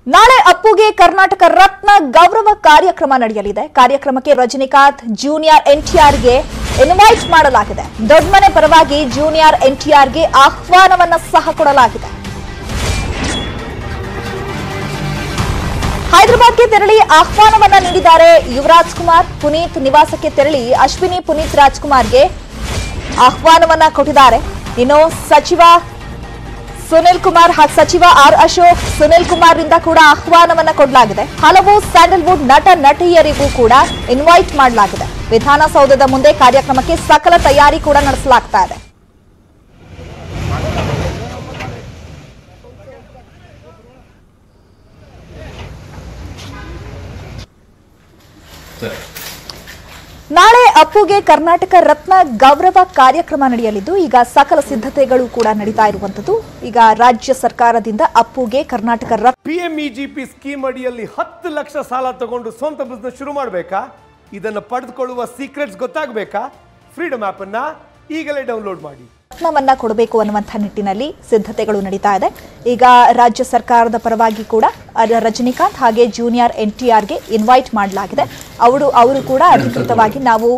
ನಾಳೆ ಅಪ್ಪುಗೆ ಕರ್ನಾಟಕ ರತ್ನ ಗೌರವ ಕಾರ್ಯಕ್ರಮ ನಡೆಯಲಿದೆ. ಕಾರ್ಯಕ್ರಮಕ್ಕೆ ರಜನಿಕಾಂತ್ ಜೂನಿಯರ್ ಎನ್ಟಿಆರ್ಗೆ ಇನ್ವೈಟ್ ಮಾಡಲಾಗಿದೆ. ದೊಡ್ಡಮನೆ ಪರವಾಗಿ ಜೂನಿಯರ್ ಎನ್ಟಿಆರ್ಗೆ ಆಹ್ವಾನವನ್ನ ಸಹ ಕೊಡಲಾಗಿದೆ. ಹೈದರಾಬಾದ್ಗೆ ತೆರಳಿ ಆಹ್ವಾನವನ್ನ ನೀಡಿದ್ದಾರೆ ಯುವರಾಜ್ ಕುಮಾರ್. ಪುನೀತ್ ನಿವಾಸಕ್ಕೆ ತೆರಳಿ ಅಶ್ವಿನಿ ಪುನೀತ್ ರಾಜ್ಕುಮಾರ್ಗೆ ಆಹ್ವಾನವನ್ನ ಕೊಟ್ಟಿದ್ದಾರೆ. ಇನ್ನು ಸಚಿವ ಸುನಿಲ್ ಕುಮಾರ್ ಹಾಗೂ ಸಚಿವ ಆರ್ ಅಶೋಕ್ ಸುನಿಲ್ ಕುಮಾರ್ ರಿಂದ ಕೂಡ ಆಹ್ವಾನವನ್ನ ಕೊಡಲಾಗಿದೆ. ಹಲವು ಸ್ಯಾಂಡಲ್ವುಡ್ ನಟ ನಟಿಯರಿಗೂ ಕೂಡ ಇನ್ವೈಟ್ ಮಾಡಲಾಗಿದೆ. ವಿಧಾನಸೌಧದ ಮುಂದೆ ಕಾರ್ಯಕ್ರಮಕ್ಕೆ ಸಕಲ ತಯಾರಿ ಕೂಡ ನಡೆಸಲಾಗ್ತಾ ಇದೆ. ನಾಳೆ ಅಪ್ಪುಗೆ ಕರ್ನಾಟಕ ರತ್ನ ಗೌರವ ಕಾರ್ಯಕ್ರಮ ನಡೆಯಲಿದ್ದು ಈಗ ಸಕಲ ಸಿದ್ಧತೆಗಳು ಕೂಡ ನಡೀತಾ ಇರುವಂತದ್ದು. ಈಗ ರಾಜ್ಯ ಸರ್ಕಾರದಿಂದ ಅಪ್ಪುಗೆ ಕರ್ನಾಟಕ ರತ್ನ PMEGP ಸ್ಕೀಮ್ ಅಡಿಯಲ್ಲಿ 10 ಲಕ್ಷ ಸಾಲ ತಗೊಂಡು ಸ್ವಂತ ಬಿಸ್ನೆಸ್ ಶುರು ಮಾಡಬೇಕಾ? ಇದನ್ನು ಪಡೆದುಕೊಳ್ಳುವ ಸೀಕ್ರೆಟ್ಸ್ ಗೊತ್ತಾಗಬೇಕಾ? ಫ್ರೀಡಮ್ ಆಪ್ ಅನ್ನ ಈಗಲೇ ಡೌನ್ಲೋಡ್ ಮಾಡಿ. ರತ್ನವನ್ನ ಕೊಡಬೇಕು ಅನ್ನುವಂಥ ನಿಟ್ಟಿನಲ್ಲಿ ಸಿದ್ಧತೆಗಳು ನಡೀತಾ ಇದೆ. ಈಗ ರಾಜ್ಯ ಸರ್ಕಾರದ ಪರವಾಗಿ ಕೂಡ ರಜನಿಕಾಂತ್ ಹಾಗೆ ಜೂನಿಯರ್ ಎನ್ಟಿಆರ್ಗೆ ಇನ್ವೈಟ್ ಮಾಡಲಾಗಿದೆ. ಅವರು ಕೂಡ ಅಧಿಕೃತವಾಗಿ ನಾವು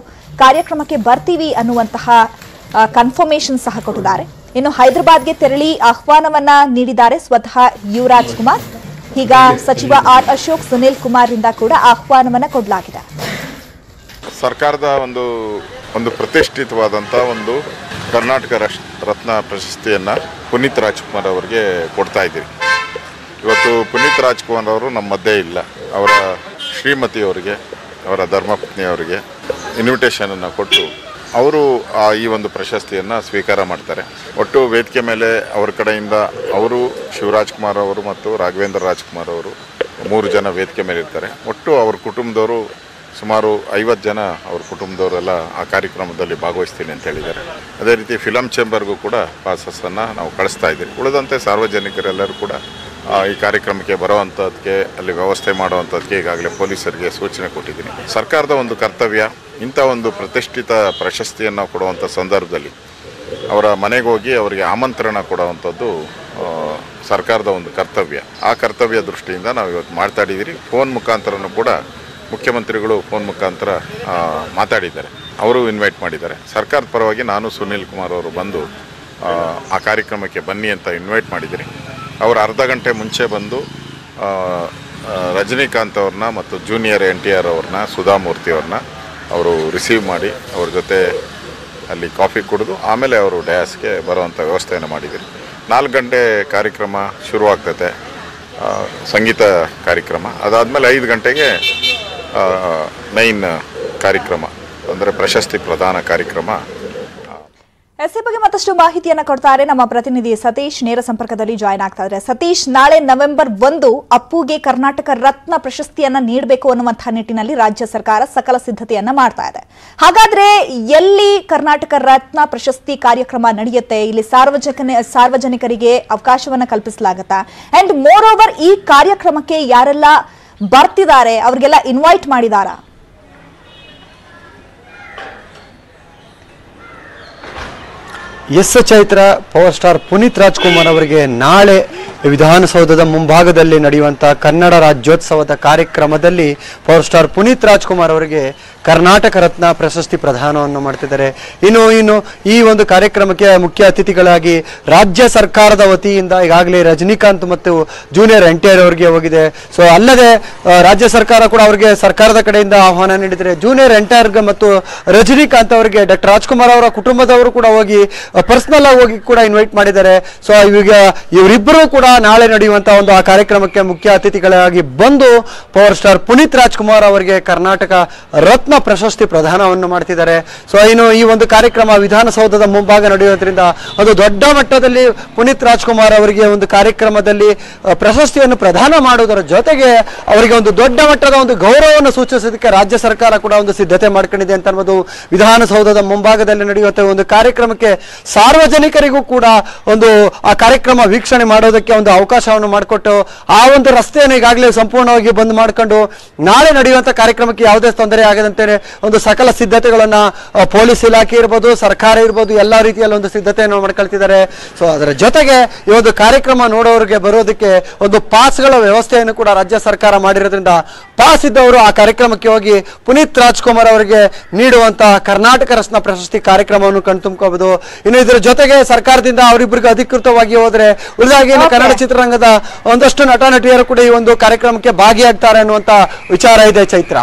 ಕಾರ್ಯಕ್ರಮಕ್ಕೆ ಬರ್ತೀವಿ ಅನ್ನುವಂತಹ ಕನ್ಫರ್ಮೇಷನ್ ಸಹ ಕೊಟ್ಟಿದ್ದಾರೆ. ಇನ್ನು ಹೈದರಾಬಾದ್ಗೆ ತೆರಳಿ ಆಹ್ವಾನವನ್ನ ನೀಡಿದ್ದಾರೆ ಸ್ವತಃ ಯುವರಾಜ್ ಕುಮಾರ್. ಈಗ ಸಚಿವ ಆರ್ ಅಶೋಕ್ ಸುನಿಲ್ ಕುಮಾರ್ ರಿಂದ ಕೂಡ ಆಹ್ವಾನವನ್ನ ಕೊಡಲಾಗಿದೆ. ಸರ್ಕಾರದ ಒಂದು ಪ್ರತಿಷ್ಠಿತವಾದಂಥ ಒಂದು ಕರ್ನಾಟಕ ರತ್ನ ಪ್ರಶಸ್ತಿಯನ್ನು ಪುನೀತ್ ರಾಜ್ಕುಮಾರ್ ಅವರಿಗೆ ಕೊಡ್ತಾ ಇದ್ದೀವಿ. ಇವತ್ತು ಪುನೀತ್ ರಾಜ್ಕುಮಾರ್ ಅವರು ನಮ್ಮ ಮಧ್ಯೆ ಇಲ್ಲ. ಅವರ ಶ್ರೀಮತಿಯವರಿಗೆ, ಅವರ ಧರ್ಮಪತ್ನಿಯವರಿಗೆ ಇನ್ವಿಟೇಷನನ್ನು ಕೊಟ್ಟು ಅವರು ಈ ಒಂದು ಪ್ರಶಸ್ತಿಯನ್ನು ಸ್ವೀಕಾರ ಮಾಡ್ತಾರೆ. ಒಟ್ಟು ವೇದಿಕೆ ಮೇಲೆ ಅವರ ಕಡೆಯಿಂದ ಅವರು ಶಿವರಾಜ್ ಕುಮಾರ್ ಅವರು ಮತ್ತು ರಾಘವೇಂದ್ರ ರಾಜ್ಕುಮಾರ್ ಅವರು 3 ಜನ ವೇದಿಕೆ ಮೇಲೆ ಇರ್ತಾರೆ. ಒಟ್ಟು ಅವ್ರ ಕುಟುಂಬದವರು ಸುಮಾರು 50 ಜನ ಅವ್ರ ಕುಟುಂಬದವರೆಲ್ಲ ಆ ಕಾರ್ಯಕ್ರಮದಲ್ಲಿ ಭಾಗವಹಿಸ್ತೀನಿ ಅಂತ ಹೇಳಿದ್ದಾರೆ. ಅದೇ ರೀತಿ ಫಿಲಮ್ ಚೇಂಬರ್ಗೂ ಕೂಡ ಪಾಸಸ್ಸನ್ನು ನಾವು ಕಳಿಸ್ತಾ ಇದ್ದೀವಿ. ಉಳಿದಂತೆ ಸಾರ್ವಜನಿಕರೆಲ್ಲರೂ ಕೂಡ ಈ ಕಾರ್ಯಕ್ರಮಕ್ಕೆ ಬರುವಂಥದ್ದಕ್ಕೆ ಅಲ್ಲಿ ವ್ಯವಸ್ಥೆ ಮಾಡುವಂಥದ್ದಕ್ಕೆ ಈಗಾಗಲೇ ಪೊಲೀಸರಿಗೆ ಸೂಚನೆ ಕೊಟ್ಟಿದ್ದೀನಿ. ಸರ್ಕಾರದ ಒಂದು ಕರ್ತವ್ಯ ಇಂಥ ಒಂದು ಪ್ರತಿಷ್ಠಿತ ಪ್ರಶಸ್ತಿಯನ್ನು ಕೊಡುವಂಥ ಸಂದರ್ಭದಲ್ಲಿ ಅವರ ಮನೆಗೆ ಹೋಗಿ ಅವರಿಗೆ ಆಮಂತ್ರಣ ಕೊಡುವಂಥದ್ದು ಸರ್ಕಾರದ ಒಂದು ಕರ್ತವ್ಯ. ಆ ಕರ್ತವ್ಯ ದೃಷ್ಟಿಯಿಂದ ನಾವು ಇವತ್ತು ಮಾತಾಡಿದ್ದೀರಿ. ಫೋನ್ ಮುಖಾಂತರನೂ ಕೂಡ ಮುಖ್ಯಮಂತ್ರಿಗಳು ಫೋನ್ ಮುಖಾಂತರ ಮಾತಾಡಿದ್ದಾರೆ. ಅವರು ಇನ್ವೈಟ್ ಮಾಡಿದ್ದಾರೆ. ಸರ್ಕಾರದ ಪರವಾಗಿ ನಾನು ಸುನಿಲ್ ಕುಮಾರ್ ಅವರು ಬಂದು ಆ ಕಾರ್ಯಕ್ರಮಕ್ಕೆ ಬನ್ನಿ ಅಂತ ಇನ್ವೈಟ್ ಮಾಡಿದ್ದೀನಿ. ಅವರು ಅರ್ಧ ಗಂಟೆ ಮುಂಚೆ ಬಂದು ರಜನಿಕಾಂತ್ ಅವ್ರನ್ನ ಮತ್ತು ಜೂನಿಯರ್ ಎನ್ಟಿಆರ್ ಅವ್ರನ್ನ, ಸುಧಾಮೂರ್ತಿ ಅವ್ರನ್ನ ಅವರು ರಿಸೀವ್ ಮಾಡಿ ಅವ್ರ ಜೊತೆ ಅಲ್ಲಿ ಕಾಫಿ ಕುಡಿದು ಆಮೇಲೆ ಅವರು ಡಯಾಸ್ಗೆ ಬರುವಂಥ ವ್ಯವಸ್ಥೆಯನ್ನು ಮಾಡಿದ್ದೀರಿ. 4 ಗಂಟೆ ಕಾರ್ಯಕ್ರಮ ಶುರುವಾಗ್ತೈತೆ, ಸಂಗೀತ ಕಾರ್ಯಕ್ರಮ. ಅದಾದಮೇಲೆ 5 ಗಂಟೆಗೆ ಮೈನ್ ಕಾರ್ಯಕ್ರಮ ಅಂದರೆ ಪ್ರಶಸ್ತಿ ಪ್ರದಾನ ಕಾರ್ಯಕ್ರಮ. ಎಸ್ ಬಗ್ಗೆ ಮತ್ತಷ್ಟು ಮಾಹಿತಿಯನ್ನು ಕೊಡ್ತಾರೆ ನಮ್ಮ ಪ್ರತಿನಿಧಿ ಸತೀಶ್. ನೇರ ಸಂಪರ್ಕದಲ್ಲಿ ಜಾಯ್ನ್ ಆಗ್ತಾ ಇದ್ದಾರೆ. ಸತೀಶ್, ನಾಳೆ ನವೆಂಬರ್ 1 ಅಪ್ಪುಗೆ ಕರ್ನಾಟಕ ರತ್ನ ಪ್ರಶಸ್ತಿಯನ್ನ ನೀಡಬೇಕು ಅನ್ನುವಂತಹ ನಿಟ್ಟಿನಲ್ಲಿ ರಾಜ್ಯ ಸರ್ಕಾರ ಸಕಲ ಸಿದ್ಧತೆಯನ್ನ ಮಾಡ್ತಾ ಇದೆ. ಹಾಗಾದ್ರೆ ಎಲ್ಲಿ ಕರ್ನಾಟಕ ರತ್ನ ಪ್ರಶಸ್ತಿ ಕಾರ್ಯಕ್ರಮ ನಡೆಯುತ್ತೆ? ಇಲ್ಲಿ ಸಾರ್ವಜನಿಕರಿಗೆ ಅವಕಾಶವನ್ನ ಕಲ್ಪಿಸಲಾಗತ್ತಾ? ಅಂಡ್ ಮೋರ್ ಓವರ್ ಈ ಕಾರ್ಯಕ್ರಮಕ್ಕೆ ಯಾರೆಲ್ಲ ಬರ್ತಿದ್ದಾರೆ, ಅವ್ರಿಗೆಲ್ಲ ಇನ್ವೈಟ್ ಮಾಡಿದಾರಾ? Yes Chaitra, power star Puneeth Rajkumar ಅವರಿಗೆ ನಾಳೆ ವಿಧಾನಸೌಧದ ಮುಂಭಾಗದಲ್ಲಿ ನಡೆಯುವಂತಹ ಕನ್ನಡ ರಾಜ್ಯೋತ್ಸವದ ಕಾರ್ಯಕ್ರಮದಲ್ಲಿ ಪವರ್ ಸ್ಟಾರ್ ಪುನೀತ್ ರಾಜ್ಕುಮಾರ್ ಅವರಿಗೆ ಕರ್ನಾಟಕ ರತ್ನ ಪ್ರಶಸ್ತಿ ಪ್ರದಾನವನ್ನು ಮಾಡ್ತಿದ್ದಾರೆ. ಇನ್ನು ಈ ಒಂದು ಕಾರ್ಯಕ್ರಮಕ್ಕೆ ಮುಖ್ಯ ಅತಿಥಿಗಳಾಗಿ ರಾಜ್ಯ ಸರ್ಕಾರದ ವತಿಯಿಂದ ಈಗಾಗಲೇ ರಜನಿಕಾಂತ್ ಮತ್ತು ಜೂನಿಯರ್ ಎನ್ಟಿಆರ್ ಅವರಿಗೆ ಹೋಗಿದೆ. ಸೊ ಅಲ್ಲದೆ ರಾಜ್ಯ ಸರ್ಕಾರ ಕೂಡ ಅವರಿಗೆ ಸರ್ಕಾರದ ಕಡೆಯಿಂದ ಆಹ್ವಾನ ನೀಡಿದರೆ ಜೂನಿಯರ್ ಎನ್ಟಿಆರ್ ಮತ್ತು ರಜನಿಕಾಂತ್ ಅವರಿಗೆ ಡಾಕ್ಟರ್ ರಾಜ್ಕುಮಾರ್ ಅವರ ಕುಟುಂಬದವರು ಕೂಡ ಹೋಗಿ ಪರ್ಸನಲ್ ಆಗಿ ಹೋಗಿ ಕೂಡ ಇನ್ವೈಟ್ ಮಾಡಿದ್ದಾರೆ. ಸೊ ಈಗ ಇವರಿಬ್ಬರು ಕೂಡ ನಾಳೆ ನಡೆಯುವಂತಹ ಒಂದು ಆ ಕಾರ್ಯಕ್ರಮಕ್ಕೆ ಮುಖ್ಯ ಅತಿಥಿಗಳಾಗಿ ಬಂದು ಪವರ್ ಸ್ಟಾರ್ ಪುನೀತ್ ರಾಜ್ಕುಮಾರ್ ಅವರಿಗೆ ಕರ್ನಾಟಕ ರತ್ನ ಪ್ರಶಸ್ತಿ ಪ್ರದಾನವನ್ನು ಮಾಡ್ತಿದ್ದಾರೆ. ಸೊ ಈ ಒಂದು ಕಾರ್ಯಕ್ರಮ ವಿಧಾನಸೌಧದ ಮುಂಭಾಗ ನಡೆಯುವುದರಿಂದ ಒಂದು ದೊಡ್ಡ ಮಟ್ಟದಲ್ಲಿ ಪುನೀತ್ ರಾಜ್ಕುಮಾರ್ ಅವರಿಗೆ ಒಂದು ಕಾರ್ಯಕ್ರಮದಲ್ಲಿ ಪ್ರಶಸ್ತಿಯನ್ನು ಪ್ರದಾನ ಮಾಡುವುದರ ಜೊತೆಗೆ ಅವರಿಗೆ ಒಂದು ದೊಡ್ಡ ಮಟ್ಟದ ಒಂದು ಗೌರವವನ್ನು ಸೂಚಿಸೋದಕ್ಕೆ ರಾಜ್ಯ ಸರ್ಕಾರ ಕೂಡ ಒಂದು ಸಿದ್ಧತೆ ಮಾಡ್ಕೊಂಡಿದೆ ಅಂತ ಅನ್ಬೋದು. ವಿಧಾನಸೌಧದ ಮುಂಭಾಗದಲ್ಲಿ ನಡೆಯುವಂತಹ ಒಂದು ಕಾರ್ಯಕ್ರಮಕ್ಕೆ ಸಾರ್ವಜನಿಕರಿಗೂ ಕೂಡ ಒಂದು ಆ ಕಾರ್ಯಕ್ರಮ ವೀಕ್ಷಣೆ ಮಾಡೋದಕ್ಕೆ ಒಂದು ಅವಕಾಶವನ್ನು ಮಾಡಿಕೊಟ್ಟು ಆ ಒಂದು ರಸ್ತೆಯನ್ನು ಈಗಾಗಲೇ ಸಂಪೂರ್ಣವಾಗಿ ಬಂದ್ ಮಾಡ್ಕೊಂಡು ನಾಳೆ ನಡೆಯುವಂತ ಕಾರ್ಯಕ್ರಮಕ್ಕೆ ಯಾವುದೇ ತೊಂದರೆ ಆಗದಂತೆ ಒಂದು ಸಕಲ ಸಿದ್ಧತೆಗಳನ್ನ ಪೊಲೀಸ್ ಇಲಾಖೆ ಇರ್ಬೋದು, ಸರ್ಕಾರ ಇರ್ಬೋದು, ಎಲ್ಲಾ ರೀತಿಯಲ್ಲಿ ಒಂದು ಸಿದ್ಧತೆಯನ್ನು ಮಾಡ್ಕೊಳ್ತಿದ್ದಾರೆ. ಸೊ ಅದರ ಜೊತೆಗೆ ಈ ಒಂದು ಕಾರ್ಯಕ್ರಮ ನೋಡೋರಿಗೆ ಬರೋದಕ್ಕೆ ಒಂದು ಪಾಸ್ಗಳ ವ್ಯವಸ್ಥೆಯನ್ನು ಕೂಡ ರಾಜ್ಯ ಸರ್ಕಾರ ಮಾಡಿರೋದ್ರಿಂದ ಪಾಸ್ ಇದ್ದವರು ಆ ಕಾರ್ಯಕ್ರಮಕ್ಕೆ ಹೋಗಿ ಪುನೀತ್ ರಾಜ್ಕುಮಾರ್ ಅವರಿಗೆ ನೀಡುವಂತಹ ಕರ್ನಾಟಕ ರತ್ನ ಪ್ರಶಸ್ತಿ ಕಾರ್ಯಕ್ರಮವನ್ನು ಕಣ್ತುಂಬ್ಕೋಬಹುದು. ಇನ್ನು ಇದರ ಜೊತೆಗೆ ಸರ್ಕಾರದಿಂದ ಅವರಿಬ್ಬರಿಗೆ ಅಧಿಕೃತವಾಗಿ ಹೋದ್ರೆ ಉಳಿದಾಗಿ ಕನ್ನಡ ಚಿತ್ರರಂಗದ ಒಂದಷ್ಟು ನಟ ನಟಿಯರು ಕೂಡ ಈ ಒಂದು ಕಾರ್ಯಕ್ರಮಕ್ಕೆ ಭಾಗಿಯಾಗ್ತಾರೆ ಅನ್ನುವಂತ ವಿಚಾರ ಇದೆ. ಚೈತ್ರ.